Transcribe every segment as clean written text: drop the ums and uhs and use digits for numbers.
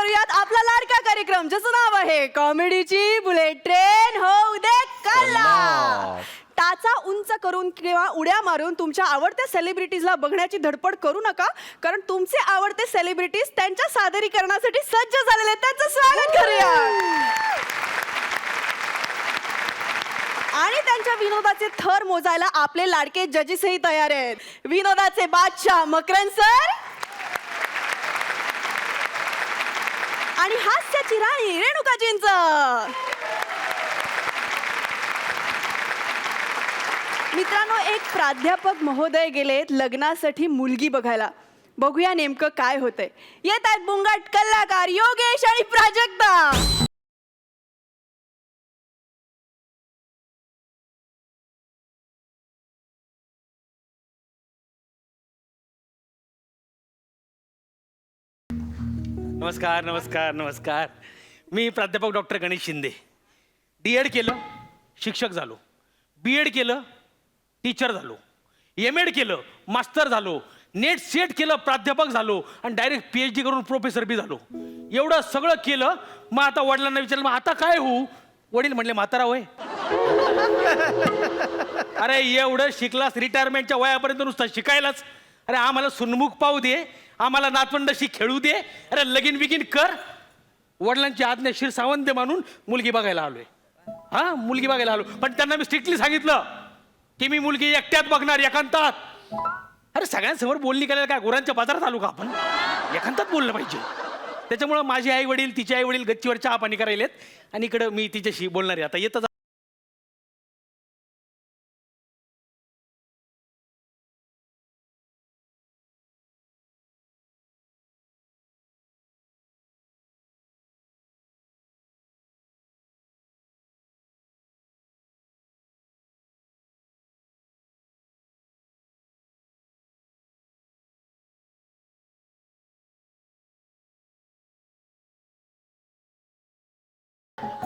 करूयात आपला लाडका कार्यक्रम ज्याचं नाव आहे कॉमेडीची बुलेट ट्रेन होऊ दे कल्ला. टाचा उंच करून किंवा उड्या मारून तुमच्या आवडत्या सेलिब्रिटीजला बघण्याची धडपड करू नका, कारण तुमचे आवडते सेलिब्रिटीज त्यांच्या सादरीकरणासाठी सज्ज झालेले आहेत. त्यांचं स्वागत करूया आणि त्यांच्या विनोदाचे थर मोजायला आपले लाडके जजेसही तयार आहेत. विनोदाचे बादशाह मकरन सर आणि हास्याची राणी रेणुका चिंच. मित्रांनो, एक प्राध्यापक महोदय गेलेत लग्नासाठी मुलगी बघायला. बघूया नेमकं काय होतंय. येत आहेत बुंगाट कलाकार योगेश आणि प्राजक्ता. नमस्कार नमस्कार नमस्कार. मी प्राध्यापक डॉक्टर गणेश शिंदे. D.Ed केलं, शिक्षक झालो. B.Ed केलं, टीचर झालो. M.Ed केलं, मास्टर झालो. नेट सेट केलं, प्राध्यापक झालो. आणि डायरेक्ट PhD करून प्रोफेसर बी झालो. एवढं सगळं केलं. मग आता वडिलांना विचारलं, मग आता काय होऊ? वडील म्हणले, म्हातारा होय. अरे एवढं शिकलास, रिटायरमेंटच्या वयापर्यंत नुसतं शिकायलाच. अरे आम्हाला सुनमुख पाहू दे, आम्हाला नातवंडाशी खेळू दे. अरे लगीन बिगीन कर. वडिलांची आज्ञा शिरसावंत मानून मुलगी बघायला आलोय. हा, मुलगी बघायला आलो. पण त्यांना मी स्ट्रिक्टली सांगितलं की मी मुलगी एकट्यात बघणार, एकांतात. अरे सगळ्यांसमोर बोलणी करायला काय गुरांच्या बाजारात आलो का आपण? एकांतात बोललं पाहिजे. त्याच्यामुळं माझे आई वडील, तिचे आई वडील गच्चीवर चहा पाणी करायलेत आणि इकडं मी तिच्याशी बोलणार आहे. आता येतं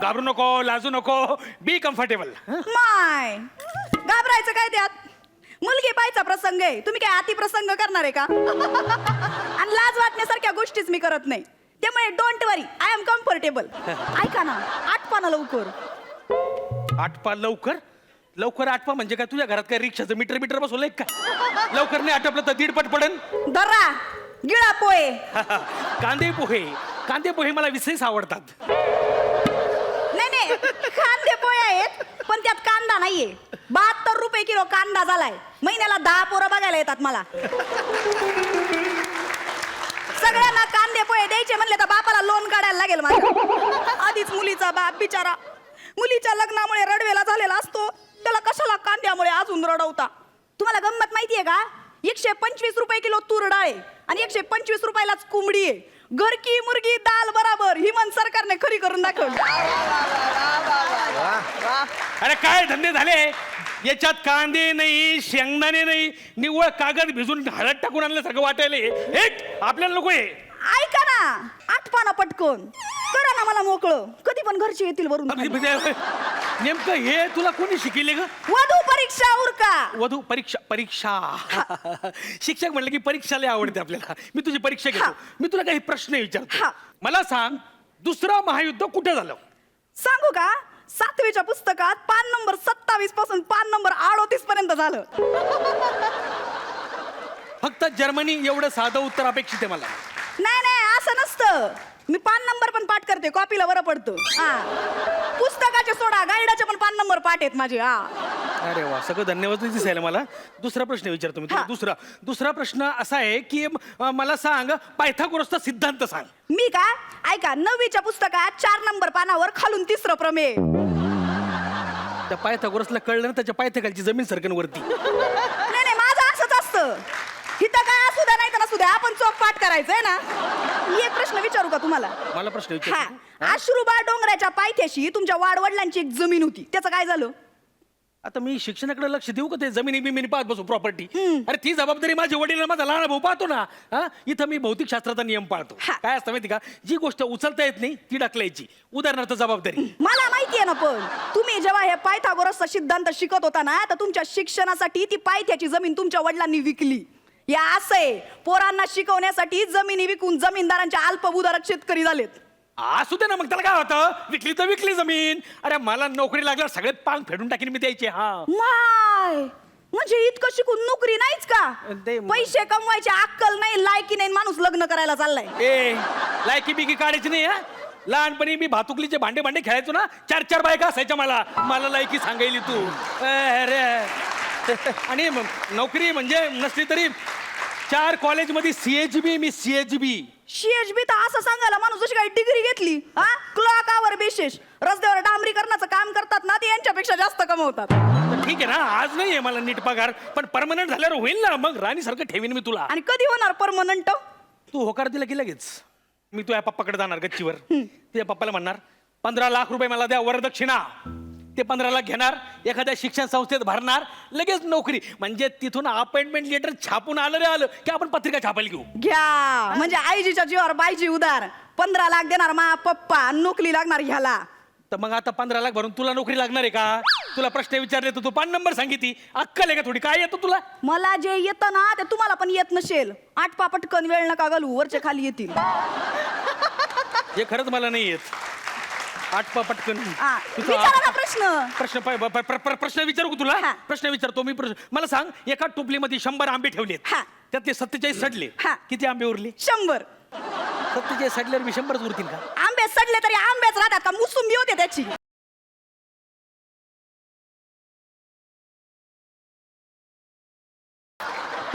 घाबरू नको, लाजू नको, बी कम्फर्टेबल. माय घाबरायचं काय त्यात? मुलगी पाहायचा प्रसंग आहे. तुम्ही काय अति प्रसंग करणार आहे का? आणि लाज वाटण्यासारख्या गोष्टीच मी करत नाही. त्यामुळे don't worry, I am comfortable. ऐका ना, आटपाना लवकर. आटपा लवकर? लवकर आटपा म्हणजे काय? तुझ्या घरात काय रिक्षाचं मीटर बसवलंय का? लवकर नाही आटपलं तर दीडपट पडन. दर्रा गिळा पोहे. कांदे पोहे. कांदे पोहे मला विशेष आवडतात. नाही कांदे पोहे आहेत, पण त्यात कांदा नाहीये. 72 रुपये किलो कांदा झालाय. महिन्याला 10 पोरं बघायला येतात मला. सगळ्यांना कांदे पोहे द्यायचे म्हणले तर बापाला लोन काढायला लागेल मला. आधीच मुलीचा बाप बिचारा मुलीच्या लग्नामुळे रडवेला झालेला असतो, त्याला कशाला कांद्यामुळे अजून रडवता? तुम्हाला गंमत माहितीये का? 125 रुपये किलो तूर डाळ आहे आणि 125 रुपयालाच कोंबडी आहे. घर की मुर्गी दाल बराबर. हिमंत सरकारने खरी करून दाखवली. अरे काय धंदे झाले याच्यात? कांदे नाही, शेंगदाणे नाही, निव्वळ कागद भिजून हळद टाकून आणल्यासारखं वाटायला. एक आपल्याला नको आहे. ऐका ना, आठपाना पटकन करा ना मला मोकळं. कधी पण घरचे येतील वरून. नेमकं हे तुला कोणी शिकले ग? वधू परीक्षा उरका. वधू परीक्षा. शिक्षक म्हणलं की परीक्षा लय आवडते आपल्याला. मी तुझी परीक्षा घेतो. मी तुला काही प्रश्न विचारतो. मला सांग, दुसरं महायुद्ध कुठे झालं? सांगू का? 7वीच्या पुस्तकात पान नंबर 27 पासून पान नंबर 38 पर्यंत झालं. फक्त जर्मनी एवढं साधं उत्तर अपेक्षित आहे मला. नाही असं नसतं. मी पान नंबर पण पाठ करते, कॉपीला बरं पडतं. पुस्तकाचे सोडा, गाईडाचे पण पान नंबर पाठ आहेत माझे. अरे वा, सगळं धन्यवाद दिसायला मला. दुसरा प्रश्न विचारतो मी तुला. दुसरा प्रश्न असा आहे की मला सांग, पायथागोरसचा सिद्धांत सांग. मी का? ऐका, 9वीच्या पुस्तकात 4 नंबर पानावर खालून 3रं प्रमेय. त्या पायथागोरसला कळलं ना, त्याच्या पायथ्याखालची जमीन सरकन वरती. नाही माझं असंच असतं. इथं काय असू द्या नाही तर नसू द्या, आपण चोख पाठ करायचंय ना. मी एक प्रश्न विचारू का तुम्हाला? मला प्रश्न विचार. अश्रुबा डोंगराच्या पायथ्याशी तुमच्या वाडवडिलांची एक जमीन होती, त्याचं काय झालं? आता मी शिक्षणाकडे लक्ष देऊ का ते जमिनी बिमिनी पाहत बसू प्रॉपर्टी? अरे ती जबाबदारी माझे वडील माझा लहान भाऊ पाहतो ना. इथं मी भौतिक शास्त्राचा नियम पाळतो. काय असतं माहिती का, जी गोष्ट उचलता येत नाही ती ढकलायची. उदाहरणार्थ जबाबदारी. मला माहितीये ना, पण तुम्ही जेव्हा हे पायथागोरसचा सिद्धांत शिकत होता ना, तर तुमच्या शिक्षणासाठी ती पायथ्याची जमीन तुमच्या वडिलांनी विकली. या असं आहे, पोरांना शिकवण्यासाठी जमिनी विकून जमीनदारांचे अल्पभूधारक शेतकरी झालेत. असू दे ना, मग त्याला काय होतं, विकली तर विकली जमीन. अरे मला नोकरी लागल्यावर सगळे पांग फेडून टाकीन मी द्यायचे. हा माय, म्हणजे इतकं शिकून नोकरी नाहीच का? ते पैसे कमवायची अक्कल नाही, लायकी नाही, माणूस लग्न करायला चाललाय. ए लायकी बिकी काढायची नाही. लहानपणी मी भातुकलीचे भांडे भांडे खेळायचो ना, 4 बायका असायच्या. मला लायकी सांगायली तू. अरे आणि नोकरी म्हणजे नसली तरी 4 कॉलेजमध्ये CHB मी CHB. CHB तर असं सांगायला माणूस जशी काही डिग्री घेतली. हा, क्लॉकावर बेशेष रस्त्यावर डांबरीकरणाचं काम करतात ना, ते यांच्यापेक्षा जास्त कमवतात. ठीक आहे ना, आज नाहीये मला नीट पगार, पण परमनंट झाल्यावर होईल ना, मग राणी सारखं ठेवीन मी तुला. आणि कधी होणार परमनंट? तू होकार दिला की लगेच मी तुझ्या पप्पाकडे जाणार गच्चीवर. तुझ्या पप्पाला म्हणणार 15 लाख रुपये मला द्या वरदक्षिणा. ते 15 लाख घेणार, एखाद्या शिक्षण संस्थेत भरणार, लगेच नोकरी. म्हणजे तिथून अपॉइंटमेंट लेटर छापून आलं की आपण पत्रिका छापायला घेऊ. घ्या, म्हणजे आईजीच्या जीवावर बाईजी उदार. 15 लाख देणार मा पप्पा, नोकरी लागणार ह्याला. तर मग आता 15 लाख भरून तुला नोकरी लागणार आहे का? तुला प्रश्न विचारले तर तू 5 नंबर सांगितली. अक्कल आहे का थोडी? काय येतं तुला? मला जे येतं ना ते तुम्हाला पण येत नसेल. 8 पटकन वेळ नका घालू, वरचे खाली येतील. हे खरंच मला नाही येत. 8 पटकन. विचारा ना प्रश्न. प्रश्न विचारू का तुला? हा. प्रश्न विचारतो मी. मला सांग, एका टोपलीमध्ये 100 आंबे ठेवलेत, हा. त्यातले 47 सडले. हा. किती आंबे उरले? 100. 47 सडल्यावर मी 100च उरतील का? आंबे सडले तरी आंबेच राहतात का? मुसुंबी होते त्याची.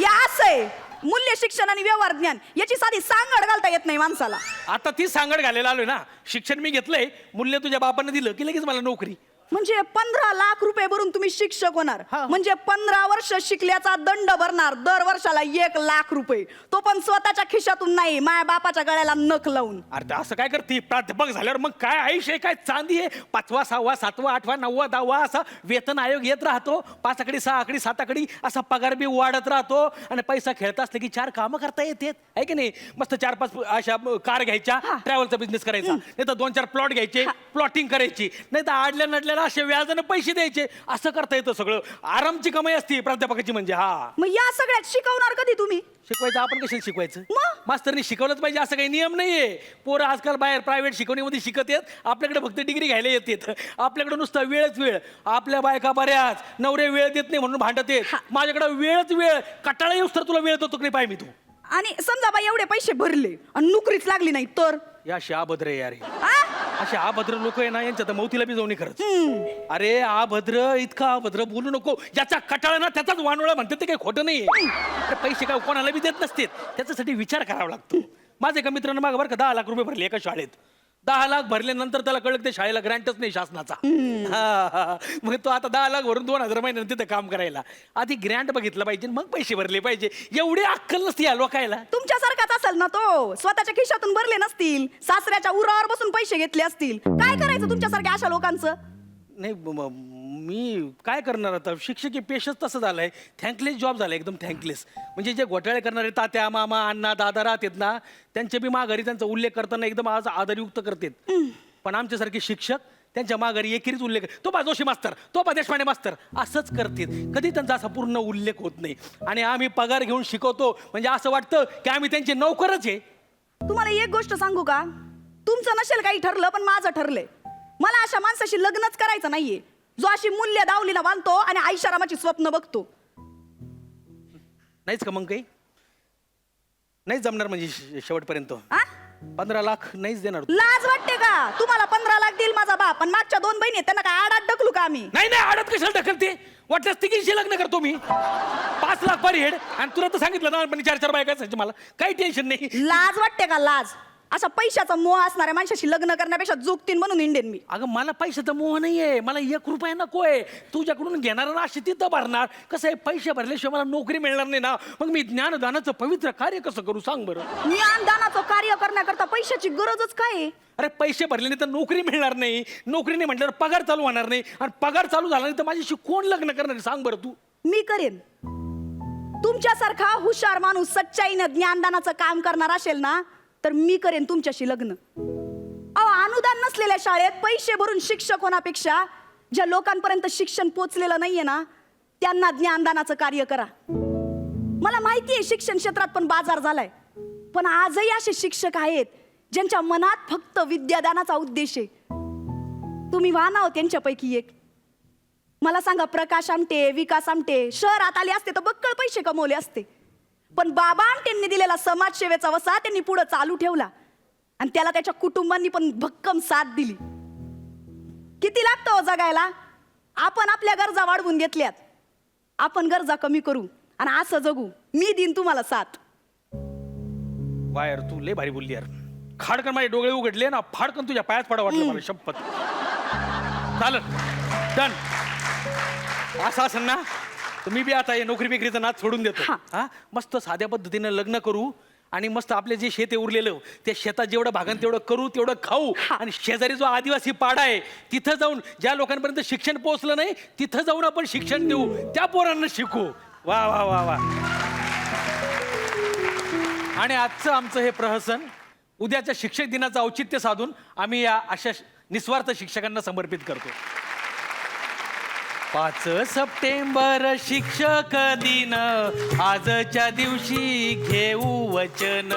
या असं आहे, मूल्य शिक्षण आणि व्यवहार ज्ञान याची साधी सांगड घालता येत नाही माणसाला. आता ती सांगड घालायला आलोय ना. शिक्षण मी घेतलंय, मूल्य तुझ्या बापानं दिलं की लगेच मला नोकरी. म्हणजे 15 लाख रुपये भरून तुम्ही शिक्षक होणार. हा. म्हणजे 15 वर्ष शिकल्याचा दंड भरणार, दर वर्षाला 1 लाख रुपये. तो पण स्वतःच्या खिशातून नाही, माया बापाच्या गळ्याला नख लावून. अरे असं काय करते? प्राध्यापक झाल्यावर मग काय आयुष्य आहे? काय चांदी आहे? 5वा 6वा 7वा 8वा 9वा 10वा असा वेतन आयोग येत राहतो. 5 आकडी 6 आकडी 7 आकडी असा पगार बी वाढत राहतो. आणि पैसा खेळता असले की 4 कामं करता येतात, आहे की नाही? मस्त 4-5 अशा कार घ्यायच्या, ट्रॅव्हलचा बिझनेस करायचा, नाही तर 2-4 प्लॉट घ्यायचे, प्लॉटिंग करायची, नाही तर आडल्या नडल्याला असे व्याजाने पैसे द्यायचे. असं करता येतं सगळं. आरामची कमाई असते प्राध्यापकाची म्हणजे. हा, मग या सगळ्यात शिकवणार कधी तुम्ही? शिकवायचं आपण कशाला शिकवायचं? मग? मास्तरनी शिकवलंच पाहिजे असं काही नियम नाहीये. पोरं आजकाल बाहेर प्रायव्हेट शिकवणीमध्ये शिकत आहेत, आपल्याकडे फक्त डिग्री घ्यायला येतात. आपल्याकडे नुसता वेळच वेळ. आपल्या बायका बऱ्याच नवरे वेळ देत नाही म्हणून भांडत आहेत. माझ्याकडे वेळच वेळ. कटाळा येऊस तर तुला वेळ देतो की नाही पाय मी तू. आणि समजा बाई एवढे पैसे भरले आणि नोकरीच लागली नाही तर? या अभद्र आहे यार. आ? असे अभद्र लोक आहे ना, यांच्या तर मौतीला बी जाऊ नये खरंच. अरे अभद्र, इतका अभद्र बोलू नको. ज्याचा कटाळा ना त्याचाच वानोळा म्हणते, ते काही खोटं नाहीये. अरे पैसे काय कोणाला बी देत नसते, त्याच्यासाठी विचार करावा लागतो. माझ्या एका मित्रानं मागं बरं का 10 लाख रुपये भरले एका शाळेत. 10 लाख भरल्यानंतर त्याला कळलं ते शाळेला ग्रँटच नाही शासनाचा. मग तो आता 10 लाख भरून 2000 महिन्यानं तिथे काम करायला. आधी ग्रँट बघितलं पाहिजे, मग पैसे भरले पाहिजे. एवढी अक्कल नसती या लोकायला. तुमच्यासारखाच असेल ना तो. स्वतःच्या खिशातून भरले नसतील, सासऱ्याच्या उरावर बसून पैसे घेतले असतील. काय करायचं तुमच्यासारख्या अशा लोकांचं? नाही मी काय करणार आता? शिक्षकी पेशच तसं झालंय. थँकलेस जॉब झालाय, एकदम थँकलेस. म्हणजे जे घोटाळे करणारे तात्या मामा अण्णा दादा राहतात ना, त्यांचे बी माघारी त्यांचा उल्लेख करताना एकदम आज आदरयुक्त करतात. पण आमच्यासारखे शिक्षक त्यांच्या माघारी एकेरीच उल्लेख, तो बा जोशी मास्तर, तो बा देशपांडे मास्तर असंच करतात. कधी त्यांचा असा पूर्ण उल्लेख होत नाही. आणि आम्ही पगार घेऊन शिकवतो म्हणजे असं वाटतं की आम्ही त्यांचे नोकरच आहे. तुम्हाला एक गोष्ट सांगू का? तुमचं नसेल काही ठरलं, पण माझं ठरलंय. मला अशा माणसाशी लग्नच करायचं नाहीये, जो अशी मूल्य दावलीला बांधतो आणि ऐशारामाची स्वप्न बघतो. नाहीच का मग काही? नाहीच जमणार म्हणजे शेवटपर्यंत? 15 लाख नाहीच देणार? लाज वाटते का तुम्हाला? 15 लाख देईल माझा बाप, पण मागच्या 2 बहिणी आहेत, त्यांना काय आडात ढकलू का आम्ही? नाही नाही, आडत कशाला ढकलते? वाटल्यास तिघींशी लग्न करतो मी. 5 लाख पर हेड. आणि तुला तर सांगितलं ना पण 4-4 बायका असायची. मला काही टेन्शन नाही. लाज वाटते का? लाज? अशा पैशाचा मोह असणाऱ्या माणसाशी लग्न करण्यापेक्षा जोगतीन म्हणून इंडेन मी. अगं मला पैशाचा मोह नाहीये, मला 1 रुपया नकोय. तुझ्याकडून घेणार ना अशी तिथं भरणार. कसं आहे, पैसे भरल्याशिवाय मला नोकरी मिळणार नाही ना. मग मी ज्ञानदानाचं पवित्र कार्य कसं करू सांग बरं? ज्ञानदानाचं कार्य करण्याकरता पैशाची गरजच काय आहे? अरे पैसे भरले नाही तर नोकरी मिळणार नाही. नोकरी नाही म्हटल्यावर पगार चालू होणार नाही. आणि पगार चालू झाला नाही तर माझ्याशी कोण लग्न करणार सांग बरं तू? मी करेन. तुमच्यासारखा हुशार माणूस सच्चाईनं ज्ञानदानाचं काम करणार असेल ना, तर मी करेन तुमच्याशी लग्न. अहो, अनुदान नसलेल्या शाळेत पैसे भरून शिक्षक होण्यापेक्षा ज्या लोकांपर्यंत शिक्षण पोचलेलं नाहीये ना, त्यांना ज्ञानदानाचं कार्य करा. मला माहिती आहे शिक्षण क्षेत्रात पण बाजार झालाय, पण आजही असे शिक्षक आहेत ज्यांच्या मनात फक्त विद्यादानाचा उद्देश आहे. तुम्ही व्हा ना हो त्यांच्यापैकी एक. मला सांगा, प्रकाश आमटे, विकास आमटे शहरात आले असते तर बक्कळ पैसे कमवले असते, पण बाबा आमटेंनी दिलेला समाजसेवेचा वसा त्यांनी पुढे चालू ठेवला आणि त्याला त्याच्या कुटुंबांनी पण भक्कम साथ दिली. किती लागतं हो जगायला? आपण आपल्या गरजा वाढवून घेतल्यात, आपण गरजा कमी करू आणि असं जगू. मी देईन तुम्हाला साथ. वा यार, तू लय भारी बोलली यार. खाडकन माझे डोळे उघडले ना, फाडकन तुझ्या पायात पडा वाटलं मला, शपथ. चालेल, डन. असं असेल ना तर मी बी आता हे नोकरी बिकरीचा नाद सोडून देतो. हा, मस्त साध्या पद्धतीनं लग्न करू आणि मस्त आपले जे शेत आहे उरलेलं त्या शेतात जेवढं भागन तेवढं करू, तेवढं खाऊ. आणि शेजारी जो आदिवासी पाडा आहे तिथं जाऊन ज्या लोकांपर्यंत शिक्षण पोहोचलं नाही तिथं जाऊन आपण शिक्षण देऊ, त्या पोरांना शिकू. वा वा वा वा. आणि आजचं आमचं हे प्रहसन उद्याच्या शिक्षक दिनाचं औचित्य साधून आम्ही या अशा निस्वार्थ शिक्षकांना समर्पित करतो. 5 सप्टेंबर शिक्षक दिन, आजच्या दिवशी घेऊ वचन,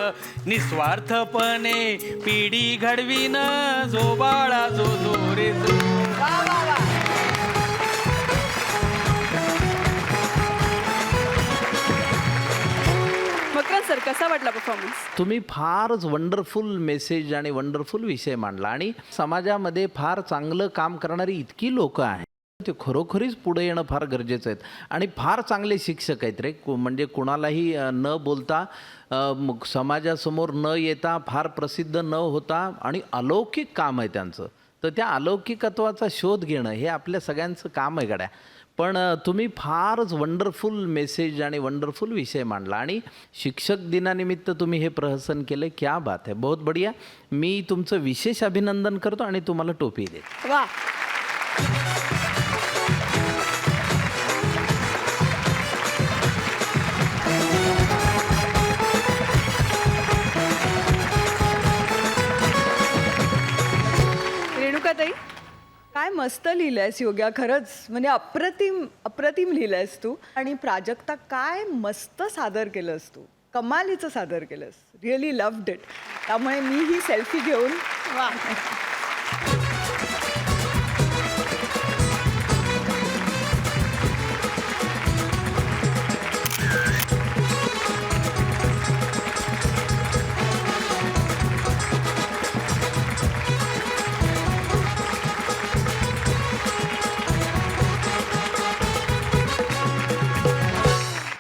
निस्वार्थपणे पिढी घडवीन, जो बाळा जो जो रे जो. मकरंद सर, कसा वाटला परफॉर्मन्स? तुम्ही फारच वंडरफुल मेसेज आणि वंडरफुल विषय मांडला आणि समाजामध्ये फार चांगलं काम करणारी इतकी लोक आहेत, ते खरोखरीच पुढे येणं फार गरजेचं आहे. आणि फार चांगले शिक्षक आहेत रे. म्हणजे कुणालाही न बोलता, समाजासमोर न येता, फार प्रसिद्ध न होता आणि अलौकिक काम आहे त्यांचं. तर त्या अलौकिकत्वाचा शोध घेणं हे आपल्या सगळ्यांचं काम आहे गड्या. पण तुम्ही फारच वंडरफुल मेसेज आणि वंडरफुल विषय मांडला आणि शिक्षक दिनानिमित्त तुम्ही हे प्रहसन केलं. क्या बात आहे, बहुत बढिया. मी तुमचं विशेष अभिनंदन करतो आणि तुम्हाला टोपी देतो. वा. रेणुकाताई, काय मस्त लिहिलंयस योग्या, खरंच म्हणजे अप्रतिम अप्रतिम लिहिलंयस तू. आणि प्राजक्ता, काय मस्त सादर केलंस तू, कमालीचं सादर केलंस. Really loved it. त्यामुळे मी ही सेल्फी घेऊन वा.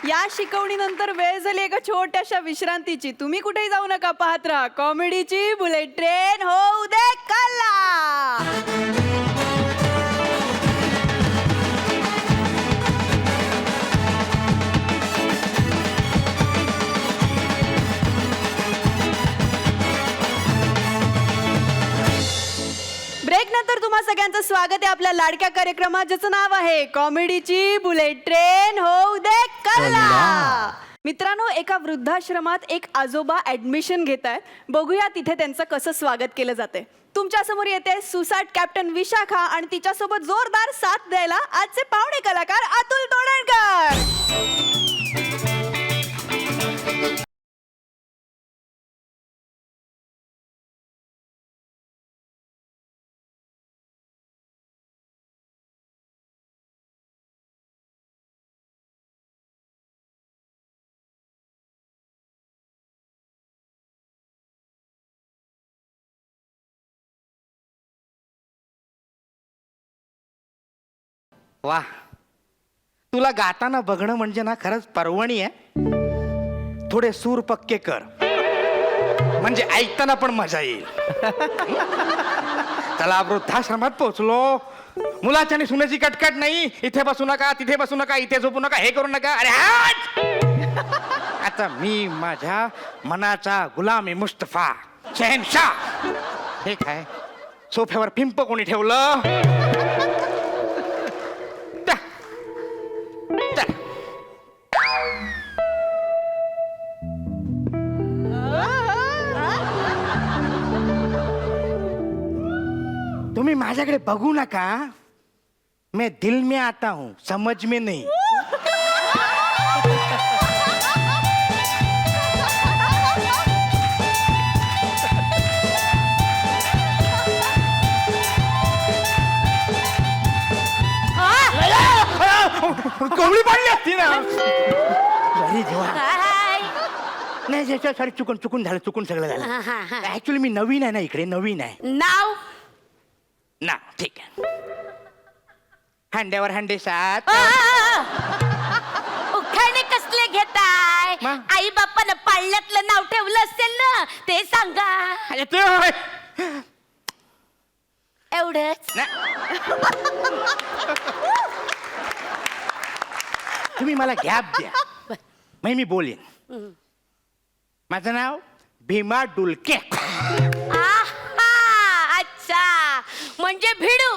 या शिकवणीनंतर वेळ झाली एका छोट्याशा विश्रांतीची. तुम्ही कुठेही जाऊ नका, पाहत राहा कॉमेडीची बुलेट ट्रेन. होऊ दे कल्ला. ब्रेक नंतर तुम्हा सगळ्यांचं स्वागत आहे आपल्या लाडक्या कार्यक्रमात, ज्याचं नाव आहे कॉमेडीची बुलेट ट्रेन. होऊ दे कल्ला. मित्रांनो, एका वृद्धाश्रमात एक आजोबा ऍडमिशन घेत आहेत. बघूया तिथे त्यांचं कसं स्वागत केलं जाते. तुमच्या समोर येते सुसाट कॅप्टन विशाखा आणि तिच्यासोबत जोरदार साथ द्यायला आजचे पाहुणे कलाकार अतुल तोडणकर. वा, तुला गाताना बघणं म्हणजे ना खरंच पर्वणी आहे. थोडे सूर पक्के कर म्हणजे ऐकताना पण मजा येईल. चला, वृद्धाश्रमात पोहोचलो. मुलाच्या आणि सुनेची कटकट नाही. इथे बसू नका, तिथे बसू नका, इथे झोपू नका, हे करू नका. अरे आता मी माझ्या मनाचा गुलाम आहे, मुस्तफा शहनशाह. हे काय, सोफ्यावर पिंप कोणी ठेवलं? तुम्ही माझ्याकडे बघू नका. मैं दिल में आता हूं, समझ में नहीं. कवळी पाडली असती ना. अरे देवा. काय नाही सॉरी चुकून झालं चुकून सगळं झालं. ऍक्च्युली मी नवीन आहे ना इकडे नवीन आहे नाव ना. ठीक आहे. हांड्यावर हांडे सात. उखाणे कसले घेताय मग? आई बापानं पाळण्यातलं नाव ठेवलं असेल ना ते सांगा अरे ते होय. एवढंच तुम्ही मला गॅप द्या मग मी बोलेन. माझं नाव भीमा डुलके. आहा, अच्छा म्हणजे भिडू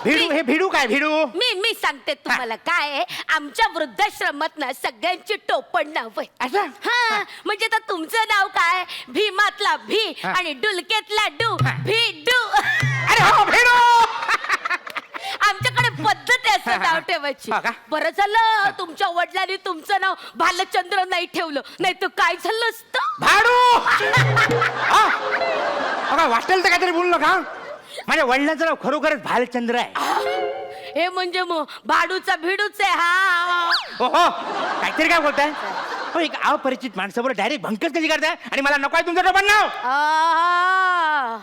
भिडू हे भिडू काय भिडू. मी सांगते तुम्हाला काय आहे, आमच्या वृद्धाश्रमात ना सगळ्यांची टोपण नाव आहे. असं? हा म्हणजे आता तुमचं नाव काय भीमातला भी हा. आणि डुलकेतला डू भिडू. अरे हो भिडू. आमच्याकडे पद्धत आहे असं नाव ठेवायची. हो का? बरं झालं तुमच्या वडिलांनी तुमचं नाव भालचंद्र नाही ठेवलं नाही तर काय झालं असतं. भाडू. वाटेल तर काहीतरी बोलू नका. माझ्या वडिलांचं नाव खरोखरच भालचंद्र आहे. हे म्हणजे मग भाडूचा भिडूच आहे. हा हो हो काहीतरी काय बोलताय. हो एक अपरिचित माणसाबरोबर डायरेक्ट भंकस कशी करताय आणि मला नको आहे तुमचं टोपण नाव.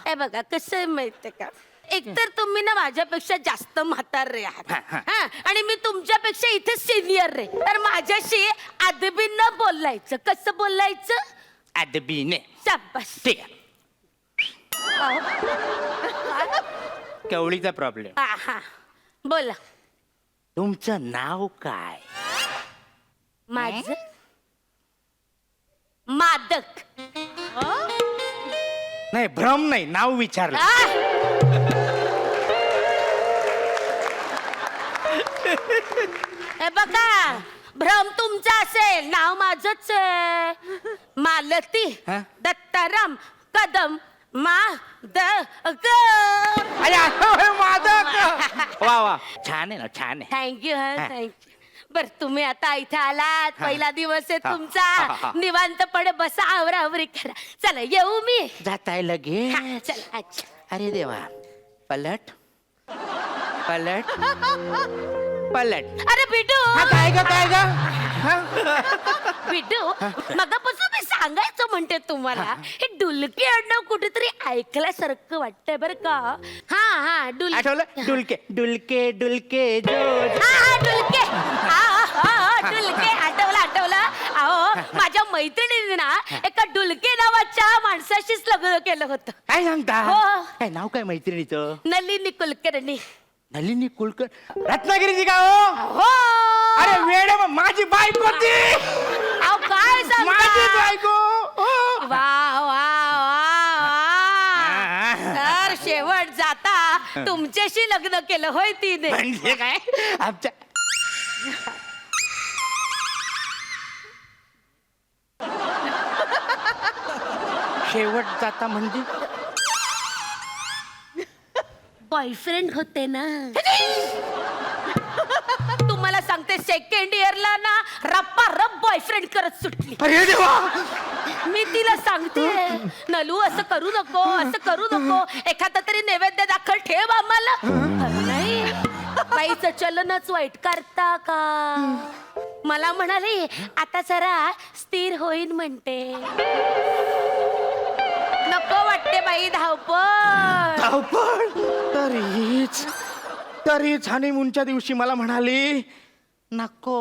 हे बघा कसं आहे माहितीये का एकतर तुम्ही ना माझ्यापेक्षा जास्त म्हातारे आहात हा, हा. हा, आणि मी तुमच्यापेक्षा इथे सिनियर रे तर माझ्याशी अदबी न बोलायचं. कसं बोलायचं अदबीने. शाबास. ठीक आहे. कवळीचा प्रॉब्लेम. हा हा बोला. तुमचं नाव काय. माझ मादक. नाही भ्रम नाही नाव विचारलं. हे बघा भ्रम तुमचा असेल नाव माझच आहे. मालती हा? दत्ताराम कदम अरे मादक. वा वा छान आहे ना छान आहे. थँक्यू हा. थँक्यू. बर तुम्ही आता इथे आलात हा. पहिला दिवस आहे हा. तुमचा हा. निवांतपणे बसा आवरावरी करा. चला येऊ मी. जाताय लगे. हा, चला अच्छा. अरे देवा. पलट पलट पलट. अरे बिडू काय ग काय ग. बिडू मगापासून मी सांगायचं म्हणते तुम्हाला हे डुलके आडनाव कुठेतरी ऐकल्यासारखं वाटतंय बरं का. हा हा डुलके. आठवलं डुलके डुलके डुलके जो. हा डुलके. डुलके आठवलं. अहो माझ्या मैत्रिणीने ना एका डुलके नावाच्या माणसाशीच लग्न केलं होतं. काय सांगता. हो. काय नाव काय मैत्रिणीचं. नलिनी कुलकर्णी. नलिनी कुलकर रत्नागिरीची का हो. हो अरे वेड माझी बायको ती. अहो काय माझी सांगता बायको. हो. वा वा वा तर शेवट जाता तुमच्याशी लग्न केलं होय तिने. म्हणजे काय आमच्या शेवट जाता म्हणजे बॉयफ्रेंड होते ना. तुम्हाला सांगते सेकंड इयरला ना रप्पा रप बॉयफ्रेंड करत सुटली. अरे देवा. मी तिला सांगते नलू असं करू नको एखादा तरी नैवेद्य दाखल ठेव आम्हाला. नाही बाईचं चलनच वाईट करता का. मला म्हणाली आता जरा स्थिर होईन म्हणते. नको वाटते बाई धावपळ. धावपळ. तरीच हनीमूनच्या दिवशी मला म्हणाली नको.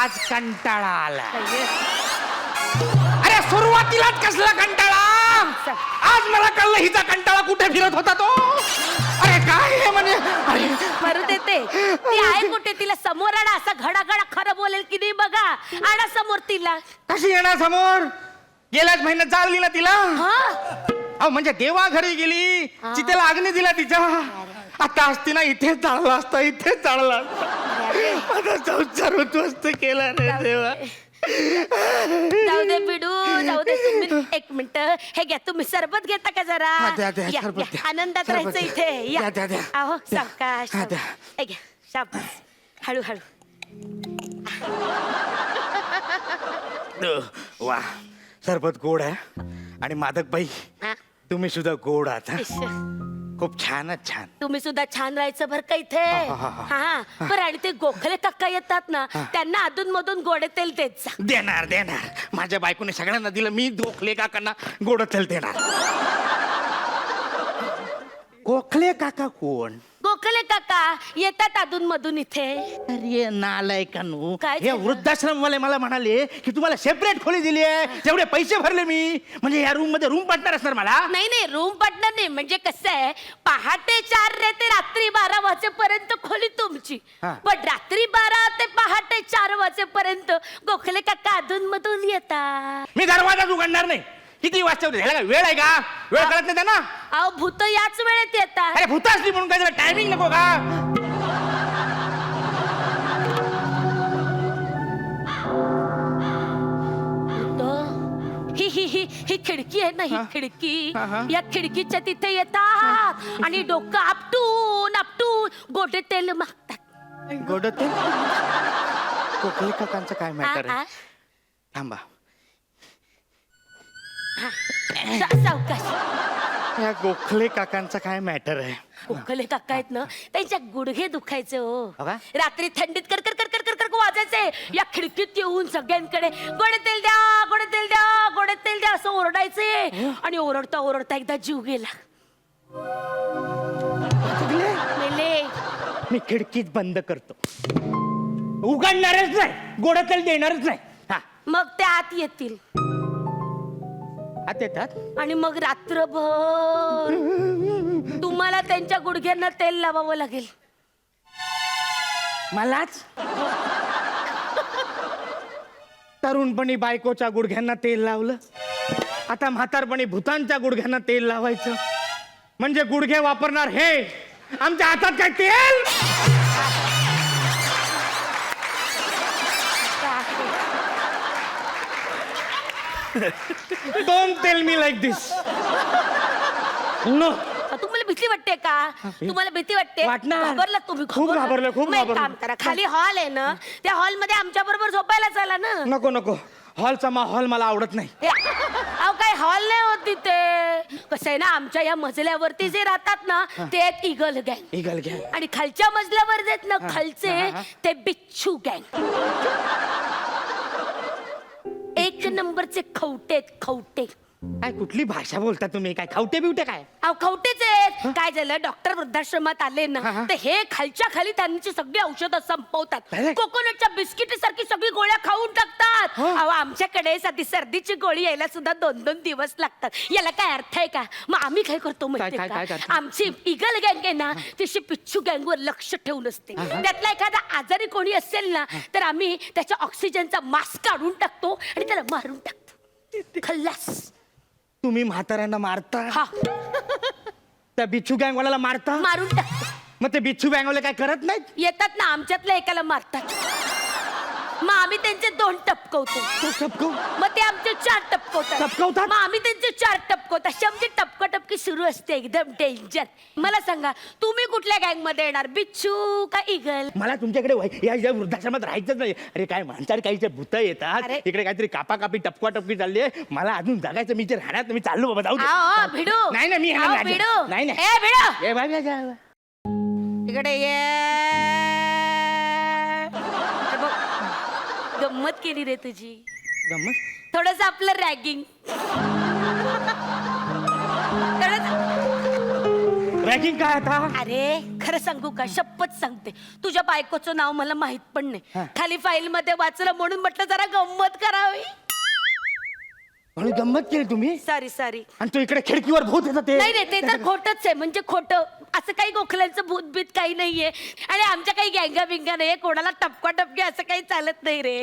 आज कंटाळा आला. अरे सुरुवातीलाच कसला कंटाळा. आज मला कळलं हिचा कंटाळा कुठे फिरत होता तो. अरे काय हे म्हणजे. अरे मरू देते ती आहे कुठे तिला समोर आणा. असा घडाघडा खरं बोलेल की नाही बघा. आणा समोर तिला. कशी येणार समोर. गेल्याच महिन्यात चालली ना तिला. हा अहो म्हणजे देवा घरी गेली चितेला अग्नी दिला तिच्या. आता असती ना इथेच जाळला असता इथेच जाळला असता. माझा संसार उद्ध्वस्त केला रे देवा. जाऊ दे बिडू जाऊ दे. तुम्ही एक मिनिट हे घ्या तुम्ही सरबत घेता का जरा. हा, द्या, द्या, या, सरबत या. द्या. आनंदात सरबत राहायचं द्या. इथे या. द्या, द्या. अहो द्या. सावकाश हा, द्या. हे घ्या शाबास. हळूहळू. वा सरबत गोड आहे आणि मादक बाई हा. तुम्ही सुद्धा गोड आहात. इश्श. खूप छानच छान. तुम्ही सुद्धा छान राहायचं बरं का इथे. हा बरं, आणि ते गोखले काका येतात ना, त्यांना अधून मधून गोडे तेल देत जा. देणार देणार. माझ्या बायकोने सगळ्यांना दिलं, मी गोखले काकांना गोड तेल देणार. गोखले काका कोण? गोखले काका येतात अधून मधून इथे. अरे नालायकांनो, काय हे झालं? वृद्धाश्रम वाले मला म्हणाले की तुम्हाला सेपरेट खोली दिली आहे, जेवढे पैसे भरले मी, म्हणजे या रूम मध्ये रूम पार्टनर असणार मला. नाही नाही, रूम पार्टनर नाही. म्हणजे कसं आहे, पहाटे 4 ते रात्री 12 वाजेपर्यंत खोली तुमची, हा. पण रात्री 12 ते पहाटे 4 वाजेपर्यंत गोखले काका अधून मधून येतात. मी दरवाजाच उघडणार नाही. किती वाजता होते? ह्याला काय वेळ आहे का? वेळ कळत नाही त्यांना? अहो भूत याच वेळेत येतात. अरे भूत असली म्हणून काय त्याला टायमिंग नको का? ही खिडकी आहे ना, ही खिडकी, हा. या खिडकीच्या तिथे येतात आणि डोकं आपटून आपटून गोडे तेल मागतात. गोड तेल? गोखले काकांचं काय मॅटर हा, आहे? थांबा. सावकाश. या गोखले काकांचा काय मॅटर आहे? गोखले काका आहेत ना, त्यांच्या गुडघे दुखायचे हो. हो का? रात्री थंडीत कर कर कर कर कर कर वाजायचे. या खिडकीत येऊन सगळ्यांकडे गोडे तेल द्या, गोडे तेल द्या, गोडे तेल द्या असं ओरडायचे. आणि ओरडता ओरडता एकदा जीव गेला. मेले. मी खिडकीत बंद करतो, उघडणारच नाही, गोड तेल देणारच नाही. हा, मग ते आत येतील आत येतात. आणि मग रात्रभर तुम्हाला त्यांच्या गुडघ्यांना तेल लावावं लागेल. मलाच? तरुणपणी बायकोच्या गुडघ्यांना तेल लावलं, आता म्हातारपणी भूतांच्या गुडघ्यांना तेल लावायचं. म्हणजे गुडघे वापरणार हे, आमच्या हातात काय तेल? Don't tell me like this. No. तुम्हाला भीती वाटते का? तुम्हाला भीती वाटते? वाटणार. घाबरला तुम्ही? खूप घाबरलो, खूप मग एक घाबरलो. काम करा, खाली हॉल आहे ना, त्या हॉल मध्ये आमच्या बरोबर झोपायला चला ना. नको नको, हॉलचा माहोल मला आवडत नाही. अहो काय हॉल नाही होत तिथे. कसं आहे ना, आमच्या या मजल्यावरती जे राहतात ना, ते आहेत इगल गँग. इगल घ्या. आणि खालच्या मजल्यावर जे आहेत ना, खालचे ते बिच्छू गँग. एक नंबरचे खवटे आहेत, खवटे. काय कुठली भाषा बोलता तुम्ही? काय खावटे बिवटे काय? अहो खवटेच आहेत. काय झालं, डॉक्टर वृद्धाश्रमात आले ना, तर हे खालच्या खाली त्यांची सगळी औषधं संपवतात. अरे. कोकोनटच्या बिस्किटी सारखी सगळी गोळ्या खाऊन टाकतात. अहो आमच्याकडे साधी सर्दीची गोळी यायला सुद्धा 2-2 दिवस लागतात. याला काय अर्थ आहे का? मग आम्ही काय करतो माहितीये काय का? करता? आमची इगल गँग आहे ना, तशी पिच्छू गँगवर लक्ष ठेवून असते. त्यातला एखादा आजारी कोणी असेल ना, तर आम्ही त्याच्या ऑक्सिजनचा मास्क काढून टाकतो आणि त्याला मारून टाकतो. खल्लास. तुम्ही म्हाताऱ्यांना मारता? हा, त्या बिच्छू गँगवाल्याला मारता? मारून टाकतो. मग ते बिच्छू गँगवाले काय करत नाहीत? येतात ना, आमच्यातल्या एकाला मारतात. मग आम्ही त्यांचे 2 टपकवतो. मग ते आमचे 4 टपकवतात. टपकवतात? मग आम्ही त्यांचे 4 टपकवतात. अशी आमची टपकाटपकी सुरू असते, एकदम डेंजर. मला सांगा, तुम्ही कुठल्या गँग मध्ये येणार, बिच्छू का इगल? मला तुमच्याकडे या वृद्धाश्रमात राहायचंच नाही. अरे काय माणसाला काही भूत येतात, अरे. इकडे काहीतरी कापाकापी टपकी चालली आहे. मला अजून जगायचं, मी जे राहण्यात मी चाललो बाबा, जाऊ दे. आओ, भिडू. नाही नाही, मी आओ, येणार नाही. भिडू. नाही नाही. ए, भिडू. ए, बाय, बाय, बाय. इकडे ये. हे बघ, गंमत केली रे तुझी. गंमत? थोडस आपलं रॅगिंग. रॅगिंग काय आता? अरे खरं सांगू का, शपथ सांगते, तुझ्या बायकोचं नाव मला माहित पण नाही. हा. खाली फाईल मध्ये वाचलं म्हणून म्हटलं जरा गंमत करावी. म्हणून गंमत केली तुम्ही? सॉरी. आणि तू इकडे खिडकीवर भूत येतं ते? नाही ते तर खोटच आहे. म्हणजे खोटं असं काही गोखल्यांचं भूत बीत काही नाहीये. आणि आमच्या काही गँगा बिंगा नाहीये, कोणाला टपका टपके असं काही चालत नाही रे.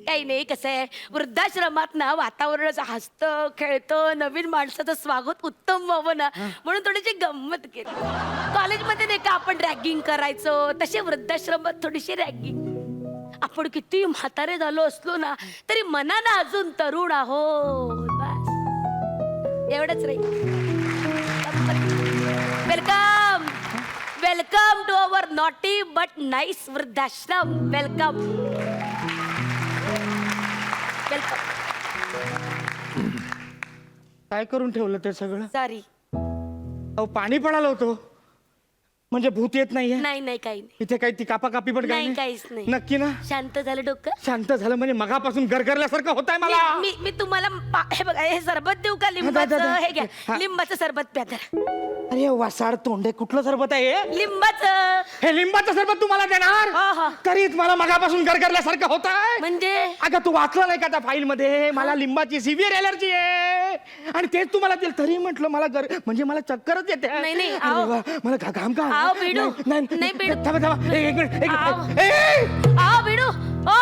काही नाही. कसं आहे, वृद्धाश्रमात ना वातावरण असं हसतं खेळतं, नवीन माणसाचं स्वागत उत्तम व्हावं ना, म्हणून थोडीशी गंमत केली. कॉलेजमध्ये नाही का आपण रॅगिंग करायचो, तसे वृद्धाश्रमात थोडीशी रॅगिंग. आपण किती म्हातारे झालो असलो ना, तरी मनानं अजून तरुण आहोत. बस एवढंच रे. Welcome to our naughty but nice वृद्धाश्रम. वेलकम. काय करून ठेवलं ते सगळं? सॉरी. अहो पाणी पडालं होतं म्हणजे भूत येत नाहीये नाही नाही काही नाही इथे काही ती कापाकापी पण काही नाही, काहीच नाही. नक्की ना शांत झालं डोकं शांत झालं म्हणजे मगापासून गरगरल्यासारखं होत आहे मला मी तुम्हाला हे बघा हे सरबत देऊ का लिंबाचं दा. हे घ्या हा. लिंबाचं सरबत प्या जरा. अरे वासाड तोंडे कुठलं सरबत आहे हे? लिंबाचं हे लिंबाचं सरबत तुम्हाला हा, देणार हा. तरीच मला मगापासून गरगरल्यासारखं होत आहे म्हणजे अगं तू वाचलं नाही का त्या फाईल मध्ये मला लिंबाची सिव्हिअर एलर्जी आहे आणि तेच तुम्हाला दिलं तरी म्हटलं मला म्हणजे मला चक्करच येते नाही, नाही, अरे आओ. वा, मला घाम का आओ, बिडू. नाही, बिडू. थांबा थांबा एक मिनिट एक आओ. मिनिट ए! आओ भिडू ओ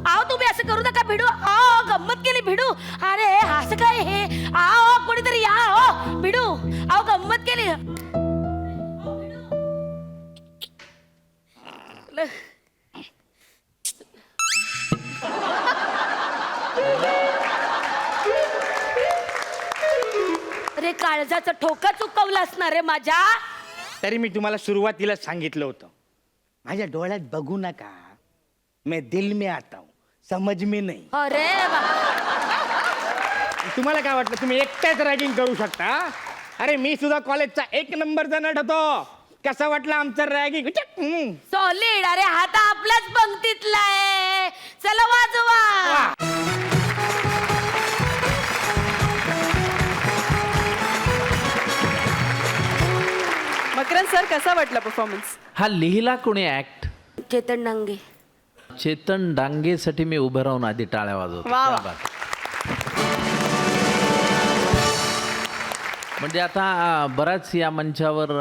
आओ तुम्ही असं करू नका भिडू आओ गंमत केली भिडू अरे असं काय हे आओ कोणीतरी या हो भिडू आओ गंमत केली अरे काळजाचं ठोका चुकवलं असणार रे माझ्या तरी मी तुम्हाला सुरुवातीला सांगितलं होतं माझ्या डोळ्यात बघू नका मैं दिल में आता हूं समझ में नाही अरे बा तुम्हाला काय वाटलं तुम्ही एकट्याच रॅगिंग करू शकता अरे मी सुद्धा कॉलेजचा 1 नंबरचा नट होतो कसं वाटलं आमचं रॅगिंग सॉलिड अरे हा तर आपल्याच पंक्तीतला आहे चला वाजवा मकरंद सर कसा वाटला परफॉर्मन्स? हा लिहिला कोणी ऍक्ट? चेतन डांगे चेतन डांगेसाठी मी उभं राहून आधी टाळ्या वाजवतो. वा, क्या वा. बात. म्हणजे आता बऱ्याच या मंचावर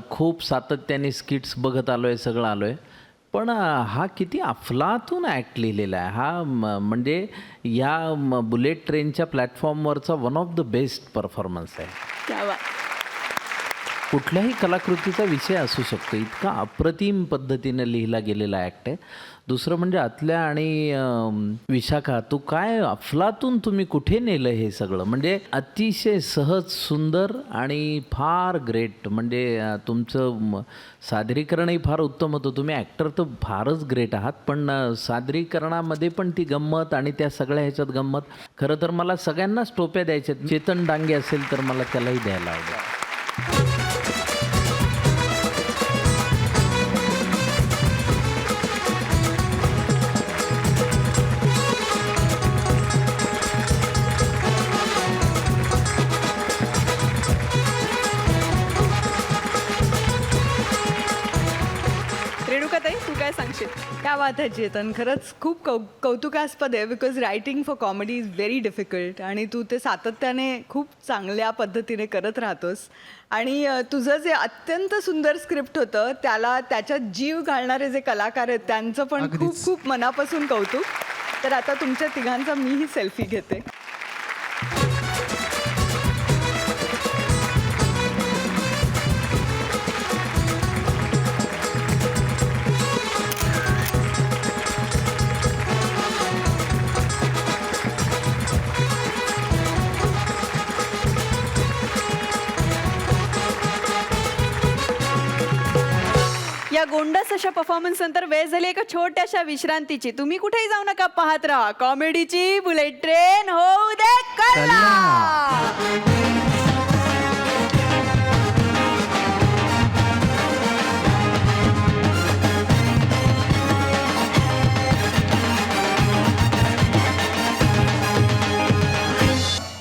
खूप सातत्याने स्किट्स बघत आलोय, सगळं आलोय, पण हा किती अफलातून ॲक्ट लिहिलेला आहे हा. म्हणजे या बुलेट ट्रेनच्या प्लॅटफॉर्मवरचा one of the best performance आहे. क्या बात. कुठल्याही कलाकृतीचा विषय असू शकतो, इतका अप्रतिम पद्धतीने लिहिला गेलेला ॲक्ट आहे. दुसरं म्हणजे आतल्या आणि विशाखा, तू काय अफलातून तुम्ही कुठे नेलं हे सगळं, म्हणजे अतिशय सहज, सुंदर आणि फार ग्रेट. म्हणजे तुमचं सादरीकरणही फार उत्तम होतं. तुम्ही ॲक्टर तर फारच ग्रेट आहात, पण सादरीकरणामध्ये पण ती गंमत आणि त्या सगळ्या ह्याच्यात गंमत. खरं तर मला सगळ्यांनाच टोप्या द्यायच्यात. चेतन डांगे असेल तर मला त्यालाही द्यायला आवडेल. रेणुकाताई तू काय सांगशील? क्या बात आहे चेतन, खरंच खूप कौतुकास्पद आहे. Because writing for comedy is very difficult आणि तू ते सातत्याने खूप चांगल्या पद्धतीने करत राहतोस. आणि तुझं जे अत्यंत सुंदर स्क्रिप्ट होतं त्याला त्याच्यात जीव घालणारे जे कलाकार आहेत त्यांचं पण खूप खूप मनापासून कौतुक. तर आता तुमच्या तिघांचा मीही सेल्फी घेते. या गोंडस अशा परफॉर्मन्स नंतर वेळ झाली एका छोट्याशा विश्रांतीची. तुम्ही कुठेही जाऊ नका, पाहत राहा कॉमेडीची बुलेट ट्रेन होऊ दे कल्ला.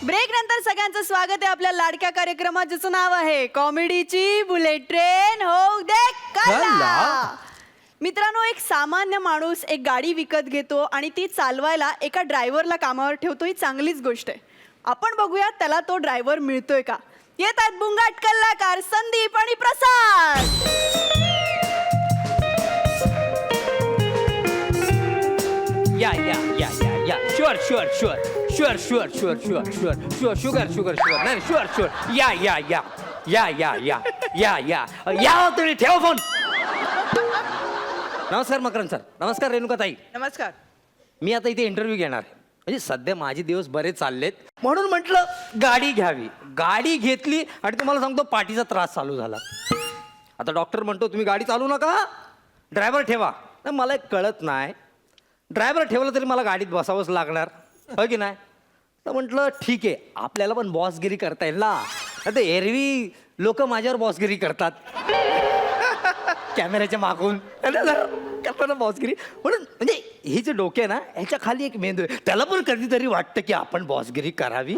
ब्रेक नंतर सगळ्यांचं स्वागत आहे आपल्या लाडक्या कार्यक्रमात ज्याचं नाव आहे कॉमेडीची बुलेट ट्रेन होऊ दे कल्ला. मित्रांनो, एक सामान्य माणूस एक गाडी विकत घेतो आणि ती चालवायला एका ड्रायव्हरला कामावर ठेवतो. ही चांगलीच गोष्ट आहे. आपण बघूया त्याला तो ड्रायव्हर मिळतोय का. येत आहेत बुंगाट कल्लाकार संदीप आणि प्रसाद. या या या या या sure sure sure sure sure sure sure sure sure sugar sugar sugar नाही शुअर शुअर या या या या या या या या या हो तुम्ही ठेवा फोन. नमस्कार मकरंद सर. नमस्कार रेणुकाताई. नमस्कार. मी आता इथे इंटरव्ह्यू घेणार आहे. म्हणजे सध्या माझे दिवस बरेच चाललेत म्हणून म्हटलं गाडी घ्यावी. गाडी घेतली आणि तुम्हाला सांगतो पाठीचा त्रास चालू झाला. आता डॉक्टर म्हणतो तुम्ही गाडी चालू नका, ड्रायव्हर ठेवा. नाही मला एक कळत नाही, ड्रायव्हर ठेवलं तरी मला गाडीत बसावंच लागणार, हो की नाही. तर म्हटलं ठीक आहे, आपल्याला पण बॉसगिरी करता येईल ना. ते एरवी लोक माझ्यावर बॉसगिरी करतात कॅमेऱ्याच्या मागून करतात ना बॉसगिरी. म्हणून म्हणजे हे जे डोके ना ह्याच्या खाली एक मेंदू आहे. त्याला पण कधीतरी वाटतं की आपण बॉसगिरी करावी.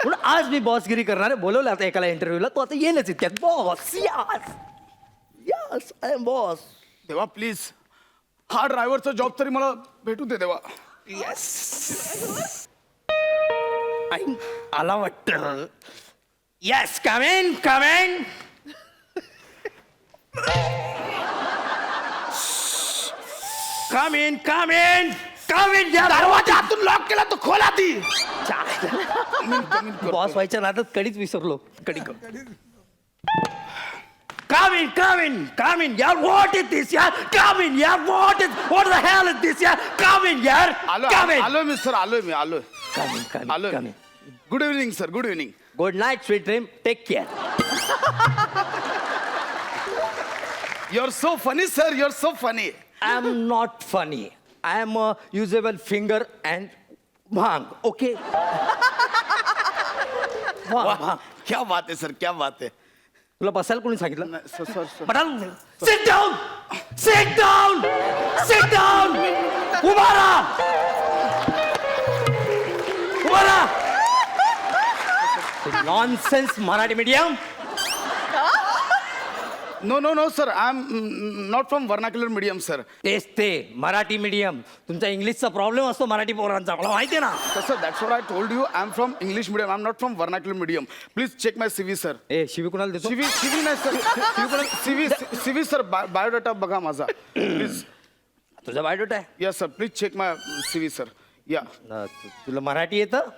म्हणून आज मी बॉसगिरी करणार आहे. बोलवलं आता एकाला इंटरव्ह्यूला, तो आता येईलच इतक्यात. Boss yes yes I am boss. देवा प्लीज हा ड्रायव्हरचा जॉब तरी मला भेटू दे देवा. येस आला वाटतं. Yes come in come in. Come in come in come in. दरवाजा आतून लॉक केला तो खोला ती. बॉस व्हायच्या नादात कडीच विसरलो. कडी Come in, come in, come in, yaar. What is this, yaar? Come in, yaar. What the hell is this, yaar? Come in, yaar. Come in. आलोय मिस्टर आलोय मी आलोय Come in, come in, आलोय. come in. Good evening sir good evening. Good night, sweet dream. Take care. Your so funny sir your so funny. I am not funny. I am a usable finger and bhang. Okay. Bhang. क्या बात आहे sir क्या बात आहे. तुला बसायला कोणी सांगितलं? Sir बटाल. Sit down. Sit down. Sit down. उभा राहा. उभा राहा. Nonsense Marathi medium. No no no sir I am not from vernacular medium sir. तेच ते मराठी मीडियम. तुमचा इंग्लिशचा प्रॉब्लेम असतो मराठी पोरांचा, मला माहिती आहे ना. Sir that's what I told you I am from English medium I am not from vernacular medium. Please check my CV sir. ए शिवी कुणाला देतो? CV नाही सर CV सर बायोडाटा बघा माझा प्लीज. तुझा बायोडेटा आहे? Yes sir please check my CV sir. या तुला मराठी येतं?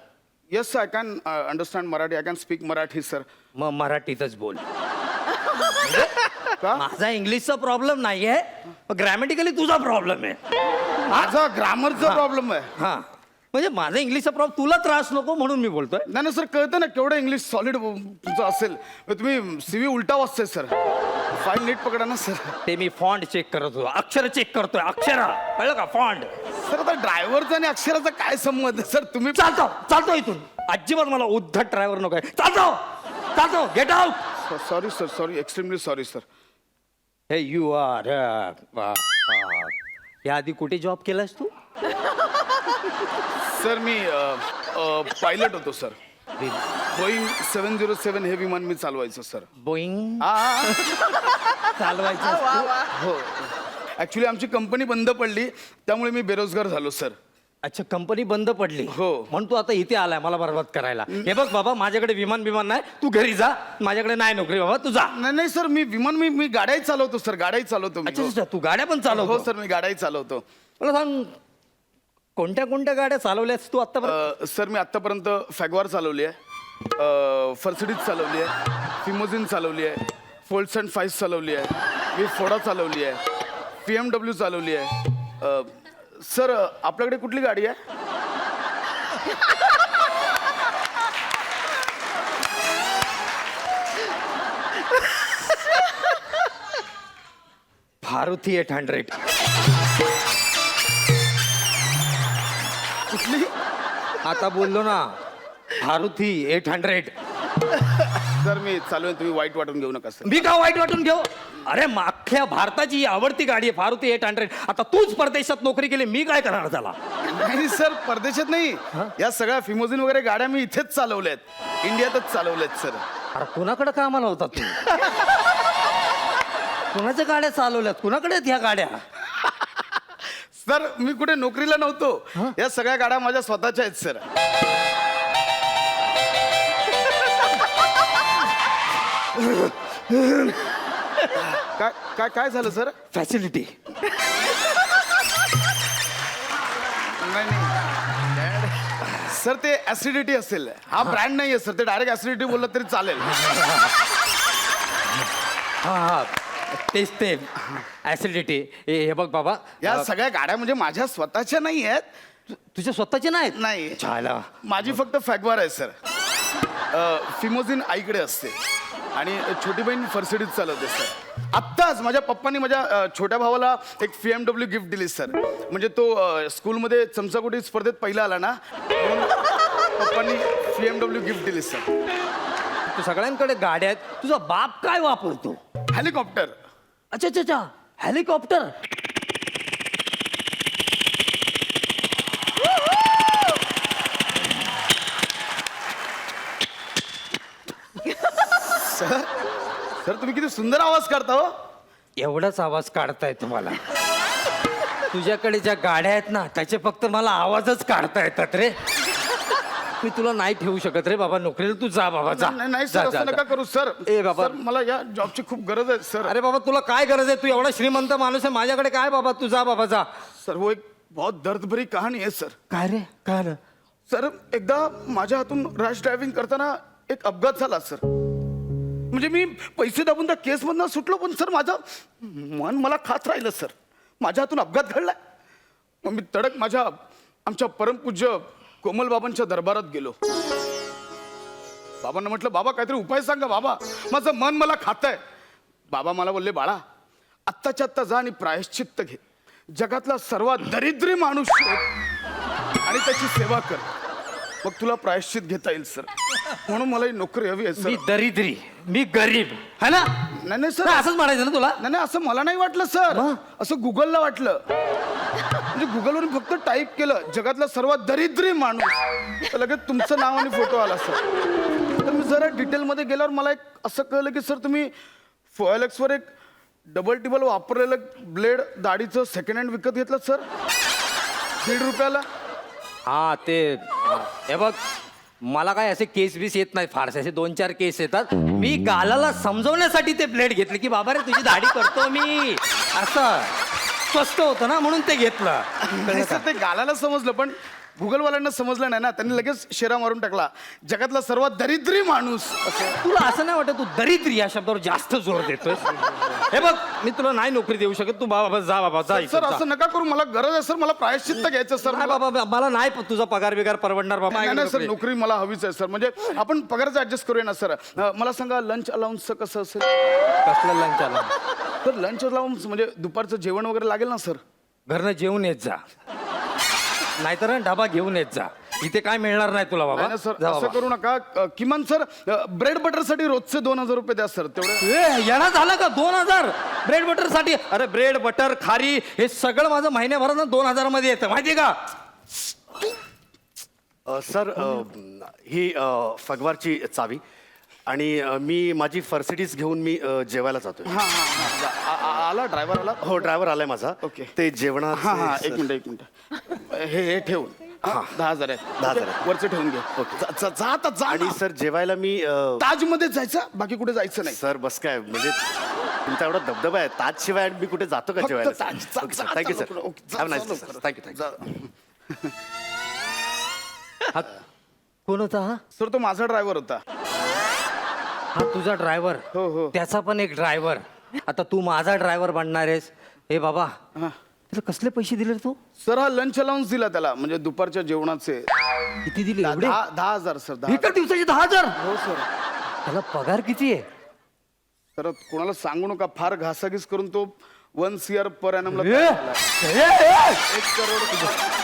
Yes I can understand Marathi I can speak Marathi sir. मग मराठीतच बोल. का माझा इंग्लिशचा प्रॉब्लेम नाहीये, ग्रॅमॅटिकली तुझा प्रॉब्लेम आहे. माझा ग्रामरचा प्रॉब्लेम आहे. हा म्हणजे माझा इंग्लिशचा प्रॉब्लेम, तुला त्रास नको म्हणून मी बोलतोय. नाही ना सर कळतं ना केवढं इंग्लिश सॉलिड तुमचं असेल. तुम्ही CV उलटा वाचताय सर. फाईल नीट पकडा ना सर. ते मी फॉन्ट चेक करत होतो, अक्षर चेक करतोय. अक्षर कळलं का? फॉन्ट. सर आता ड्रायव्हरचा आणि अक्षराचा काय संबंध आहे सर. तुम्ही चालतो इथून. अजिबात मला उद्धट ड्रायव्हर नको आहे. चालतो get out. Sorry sir sorry extremely sorry sir. हे यू आर याआधी कुठे जॉब केलास तू? सर मी पायलट होतो सर. बोईंग 707 हे विमान मी चालवायचो सर. बोईंग हा चालवायचं? हो ॲक्च्युली आमची कंपनी बंद पडली त्यामुळे मी बेरोजगार झालो सर. अच्छा कंपनी बंद पडली. हो. म्हणून तू आता इथे आलाय मला बरबाद करायला. हे बघ बाबा, माझ्याकडे विमान नाही, तू घरी जा. माझ्याकडे नाही नोकरी बाबा, तू जा. नाही नाही सर मी मी गाड्याही चालवतो सर. गाड्याही चालवतो मी. अच्छा तू गाड्या पण हो चालवतो? सर मी गाड्याही चालवतो. मला सांग कोणत्या कोणत्या गाड्या चालवल्यास तू आतापर्यंत? सर मी आत्तापर्यंत फॅगवार चालवली आहे, फर्सिडीज चालवली आहे, फिमोझिन चालवली आहे, फोल्ड्स अँड फाईव्स चालवली आहे, मी फोडा चालवली आहे, BMW चालवली आहे. सर आपल्याकडे कुठली गाडी आहे? मारुती 800. कुठली? आता बोललो ना, मारुती 800. सर मी चालू आहे, तुम्ही वाईट वाटून घेऊ नका सर. मी का वाईट वाटून घेऊ? अरे अख्ख्या भारताची ही आवडती गाडी आहे मारुती 800. आता तूच परदेशात नोकरी केली, मी काय करणार त्याला? नाही सर परदेशात नाही, या सगळ्या फिमोझिन वगैरे गाड्या मी इथेच चालवल्यात, इंडियातच चालवल्यात सर. अरे कुणाकडे कामाला होता तू? कुणाच्या गाड्या चालवल्यात? कुणाकडे आहेत ह्या गाड्या? सर मी कुठे नोकरीला नव्हतो, या सगळ्या गाड्या माझ्या स्वतःच्या आहेत सर. काय काय काय झालं सर? फॅसिलिटी. नाही नाही सर ते ऍसिडिटी असेल. हा ब्रँड नाहीये सर, ते डायरेक्ट ऍसिडिटी बोललं तरी चालेल. हा तेच ते ऍसिडिटी. हे बघ बाबा, या सगळ्या गाड्या म्हणजे माझ्या स्वतःच्या नाही आहेत. तुझ्या स्वतःचे नाहीत? नाही छायला. माझी फक्त फॅगवार आहे सर. फिमोझिन आईकडे असते आणि छोटी बहीण फर्सिडीज चालवते सर. आत्ताच माझ्या पप्पांनी माझ्या छोट्या भावाला एक BMW गिफ्ट दिली सर. म्हणजे तो स्कूलमध्ये चमचाकुटी स्पर्धेत पहिला आला ना, म्हणून पप्पांनी BMW गिफ्ट दिली सर. तू सगळ्यांकडे गाड्या आहेत, तुझा बाप काय वापरतो? हेलिकॉप्टर. अच्छा अच्छा अच्छा, हेलिकॉप्टर. सर तुम्ही किती सुंदर आवाज करता हो. एवढाच आवाज काढताय तुम्हाला? तुझ्याकडे ज्या गाड्या आहेत ना त्याचे फक्त मला आवाजच काढता येतात रे. मी तुला नाही ठेवू शकत रे बाबा नोकरीला. तू जा बाबा जा. नाही जा, सर, जा, असं जा. नका करू सर. ए बाबा. सर, मला या जॉबची खूप गरज आहे सर. अरे बाबा तुला काय गरज आहे? तू एवढा श्रीमंत माणूस आहे, माझ्याकडे काय बाबा? तू जा बाबा जा. सर वो एक बहुत दर्द भरी कहाणी आहे सर. काय रे काय रे? सर एकदा माझ्या हातून रॅश ड्रायव्हिंग करताना एक अपघात झाला सर. म्हणजे मी पैसे दाबून त्या केसमधनं सुटलो, पण सर माझं मन मला खात राहिलं सर. माझ्या हातून अपघात घडलाय. मग मी तडक आमच्या परमपूज्य कोमल बाबांच्या दरबारात गेलो. बाबांना म्हटलं, बाबा काहीतरी उपाय सांगा बाबा, माझं मन मला खातंय. बाबा मला बोलले, बाळा आत्ताच्या आत्ता जा आणि प्रायश्चित्त घे. जगातला सर्वात दरिद्री माणूस शोध आणि त्याची सेवा कर, मग तुला प्रायश्चित घेता येईल सर. म्हणून मला ही नोकरी हवी आहे मी सर. दरिद्री, मी गरीब है ना? नाही सर, नाही, असंच म्हणायचं ना तुला? नाही असं मला नाही वाटलं सर. असं गुगलला वाटलं. म्हणजे गुगलवरून फक्त टाईप केलं जगातला सर्वात दरिद्री माणूस, तर लगेच तुमचं नाव आणि फोटो आला सर. तर मी जरा डिटेलमध्ये गेल्यावर मला एक असं कळलं की सर तुम्ही फोएलएक्सवर एक डबल टिबल वापरलेलं ब्लेड दाढीचं सेकंड हँड विकत घेतलं सर ₹1.5. हा ते हे बघ, मला काय असे केस बीस येत नाही फारसे, असे 2-4 केस येतात. मी गालाला समजवण्यासाठी ते ब्लेड घेतले की बाबा रे तुझी दाढी करतो मी, असं स्वस्त होतं ना म्हणून ते घेतलं. नाही सर, ते गालाला समजलं, पण गुगलवाल्यांना समजलं नाही ना. त्यांनी लगेच शेरा मारून टाकला जगातला सर्वात दरिद्री माणूस असं. तुला असं नाही वाटत तू दरिद्री या शब्दावर जास्त जोर देतोय? हे बघ, मी तुला नाही नोकरी देऊ शकत. तू बाबा जा बाबा जा इथून, सर जा. असं नका करू, मला गरज आहे सर. मला प्रायश्चित्त घ्यायचं सर. नाही बाबा, मला नाही तुझा पगार बिगार परवडणार बाबा. नाही नाही सर, नोकरी मला हवीच आहे सर. म्हणजे आपण पगाराचं ऍडजस्ट करूया ना सर. मला सांगा लंच अलाउन्सचं कसं असेल? कसलं लंच आला? तर लंच अलाउन्स म्हणजे दुपारचं जेवण वगैरे लागेल ना सर? घरनं जेवून येत जा, नाहीतर ना डबा घेऊन येत जा. इथे काय मिळणार नाही तुला बाबा. नाही सर, जा असं बाबा. करू नका. किमान सर ब्रेड बटर साठी रोजचे ₹2000 द्या सर. तेवढं येणार झालं का 2000 ब्रेड बटर साठी? अरे ब्रेड बटर खारी हे सगळं माझं महिन्याभरात 2000 मध्ये येतं माहितीये का? सर ही फगवारची चावी आणि मी माझी फर्सिडीज घेऊन मी जेवायला जातोय. आला ड्रायव्हर आला. हो ड्रायव्हर आलाय माझा. ओके. ते जेवणात हा हा, एक मिनिट. हे ठेवून 10,000 आहे. 10,000 आहे. वरचं ठेवून घे. जा आता जा. आणि सर जेवायला मी ताज मध्ये जायचं, बाकी कुठे जायचं नाही. सर बस काय म्हणजे तुमचा एवढा दबदबा आहे ताज शिवाय मी कुठे जातो का फक्त जेवायला? ताज. जा, जा, थँक्यू जा, सर. ओके, जा, हॅव जा, नाईस लवकर. सर. थँक्यू. हा कोण होता हा? सर तो माझा ड्रायव्हर होता. हा तुझा ड्रायव्हर? हो, हो. त्याचा पण एक ड्रायव्हर. आता तू माझा ड्रायव्हर बनणार आहेस? हे बाबा, हा. त्याला कसले पैसे दिले रे तू? सर हा लंच अलाउन्स दिला त्याला, म्हणजे दुपारच्या जेवणाचे. किती दिले? एवढे? 10,000 सर. 10,000. एका दिवसाचे 10,000? हो सर. त्याला पगार किती आहे? तर कोणाला सांगू नका, फार घासाघीस करून तो 1 CR पर ॲनमला. 1 करोड.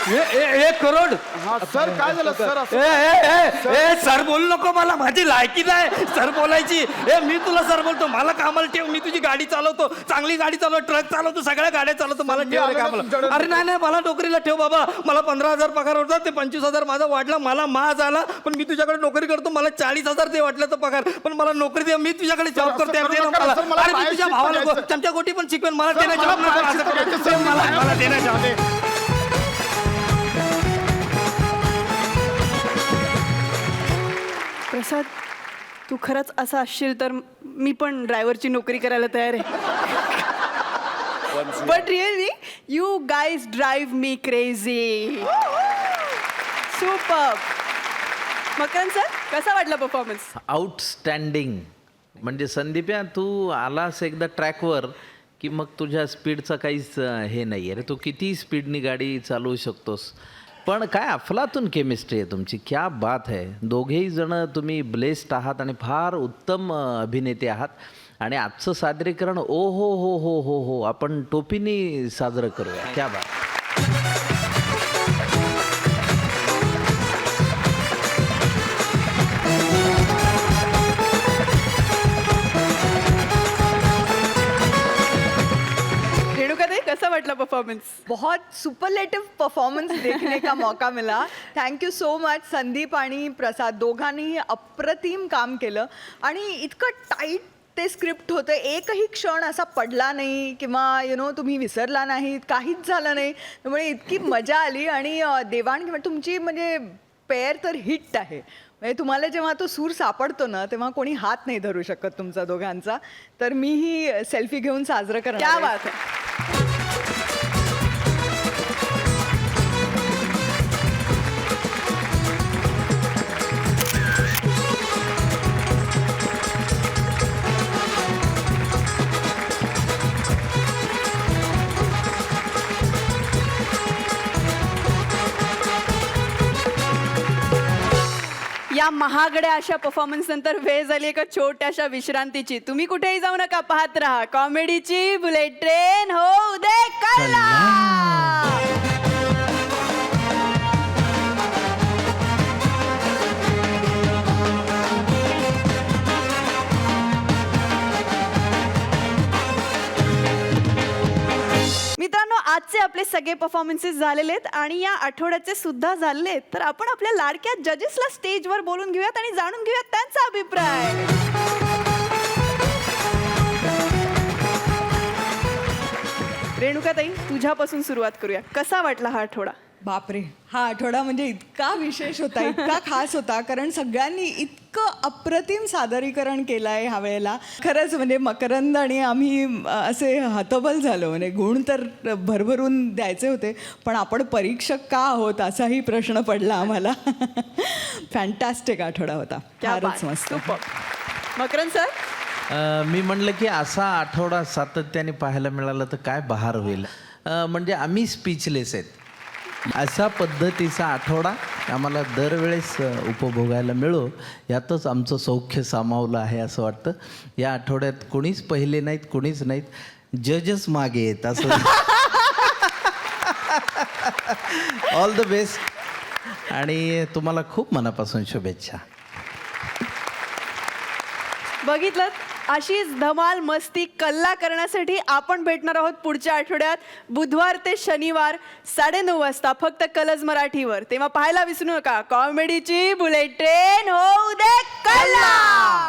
1 करोड? हा सर, काय झालं सर? असं सर बोलू नको, मला माझी लायकी नाही सर बोलायची. मी तुला सर बोलतो, मला कामाला ठेव. मी तुझी गाडी चालवतो, चांगली गाडी चालवतो, ट्रक चालवतो, सगळ्या गाड्या चालवतो. मला ठेव रे कामाला. अरे नाही, मला नोकरीला ठेव बाबा. मला 15,000 पगार होता, ते 25,000 माझा वाढला, मला माज आला. पण मी तुझ्याकडे नोकरी करतो, मला 40,000 ते वाटलं तर पगार. पण मला नोकरी दे, मी तुझ्याकडे जॉब करते. असं करू नका, सर, मला अरे मी तुझ्या प्रायश्चित्त भावाला द्यायचं. चमच्या गोटी पण शिकवेन. मला सर, देणं मला जॉब नको, असं प्रायश्चित्त करू. द्यायचं, सर, मला देणं जॉब दे. प्रसाद, तू खरंच असा असशील तर मी पण ड्रायव्हरची नोकरी करायला तयार आहे. But really you guys drive me crazy. Super. Makarand sir, कसा वाटला परफॉर्मन्स? आउटस्टँडिंग. म्हणजे संदीप्या, तू आलास एकदा ट्रॅकवर की मग तुझ्या स्पीडचं काहीच हे नाही आहे रे. तू किती स्पीडनी गाडी चालवू शकतोस. पण काय अफलातून केमिस्ट्री आहे तुमची, क्या बात आहे. दोघेही जण तुम्ही ब्लेस्ड आहात आणि फार उत्तम अभिनेते आहात. आणि आजचं सादरीकरण ओ हो हो हो हो हो आपण टोपीनी साजरं करूया. क्या बात. वाटलं परफॉर्मन्स? बहुत सुपरलेटिव परफॉर्मेंस देखने का मौका मिला. Thank you so much. संदीप आणि प्रसाद दोघांनीही अप्रतिम काम केलं आणि इतकं टाईट ते स्क्रिप्ट होतं. एकही क्षण असा पडला नाही किंवा तुम्ही विसरला नाहीत, काहीच झालं नाही. त्यामुळे इतकी मजा आली आणि देवाणघेवाण तुमची म्हणजे पेअर तर हिट आहे. म्हणजे तुम्हाला जेव्हा तो सूर सापडतो ना तेव्हा कोणी हात नाही धरू शकत तुमचा दोघांचा. तर मीही सेल्फी घेऊन साजरं करणार क्या आहे. बात आहे. या महागड्या अशा परफॉर्मन्स नंतर वेळ झाली एका छोट्याशा विश्रांतीची. तुम्ही कुठेही जाऊ नका, पाहत राहा कॉमेडीची बुलेट ट्रेन हो दे कल्ला. मित्रांनो, आजचे आपले सगळे परफॉर्मन्सेस झालेले आहेत आणि या आठवड्याचे सुद्धा झालेले आहेत. तर आपण आपल्या लाडक्या जजेसला स्टेजवर बोलून घेऊयात आणि जाणून घेऊयात त्यांचा अभिप्राय. रेणुकाताई, तुझ्यापासून सुरुवात करूया. कसा वाटला हा आठवडा? बापरे, हा आठवडा म्हणजे इतका विशेष होता, इतका खास होता, कारण सगळ्यांनी इतकं अप्रतिम सादरीकरण केलं आहे ह्या वेळेला. खरंच म्हणजे मकरंद आणि आम्ही असे हतबल झालो. म्हणजे गुण तर भरभरून द्यायचे होते, पण आपण परीक्षक का आहोत असाही प्रश्न पडला आम्हाला. फॅन्टॅस्टिक आठवडा होता, फारच मस्त. मकरंद सर? मी म्हणलं की असा आठवडा सातत्याने पाहायला मिळाला तर काय बहार होईल. म्हणजे आम्ही स्पीचलेस आहेत. अशा पद्धतीचा आठवडा आम्हाला दरवेळेस उपभोगायला मिळो यातच आमचं सौख्य सामावलं आहे असं वाटतं. या आठवड्यात कोणीच पहिले नाहीत, कोणीच नाहीत, जजच मागे आहेत असं. ऑल द बेस्ट आणि तुम्हाला खूप मनापासून शुभेच्छा. बघितलं, अशीच धमाल मस्ती कल्ला करण्यासाठी आपण भेटणार आहोत पुढच्या आठवड्यात बुधवार ते शनिवार 9:30 वाजता फक्त कलर्स मराठीवर. तेव्हा पाहायला विसरू नका कॉमेडीची बुलेट ट्रेन होऊ दे कल्ला.